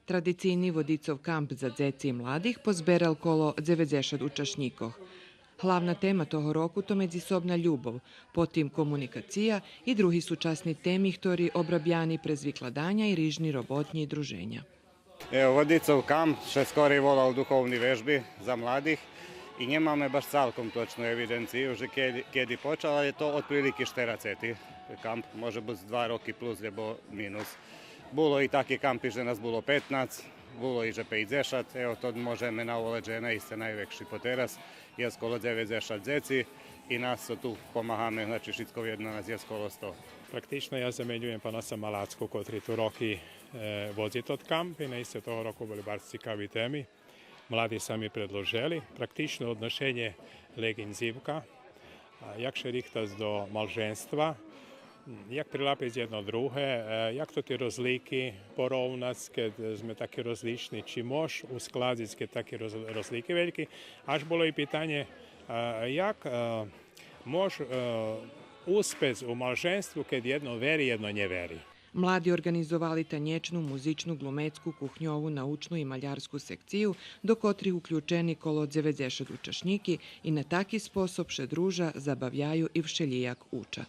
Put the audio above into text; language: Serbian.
Традиційний Водицов камп за дзеці і младих позбирав коло 90 учасників. Главна тема того року to međusobna ljubov, potim komunikacija i drugi sučasni temi, ktorі obrabjani prez vikladanja i rižni robotnji i druženja. Водицов камп ще скорий волав духовні вежби за младих і немаме baš цалком точну евіденцію, вже кеді почав, але то отприлики штерацети камп, може бути 2 роки плюс або мінус. Було і такі кампи, що нас було 15, було і že 50, evo to možeme na ovo žena i se najvekši po teras, je skoro 90 dzeci i nas tu pomagame, znači všetko jedno nas je skoro 100. Praktično ja zamenjujem Panasa Malacku, котрий ту роки возить тот камп і наистина того року були bardzo цікаві теми. Mladi sami predložili. Praktično odnošenje legin zivka, jak še rihtas do malženstva, jak prilapiť jedno druge, jak to ti rozliki porovnac, keď sme taki rozlični, či mož uskladiť, keď taki rozliki veľký. Až bolo i pitanje, jak mož uspeć u malženstvu, keď jedno veri, jedno ne veri. Mladi organizovali tanječnu, muzičnu, glumecku, kuhnjovu, naučnu i maljarsku sekciju, do kotrih uključeni kolo 90 učašniki i na taki sposob še druža, zabavljaju i všelijak uča.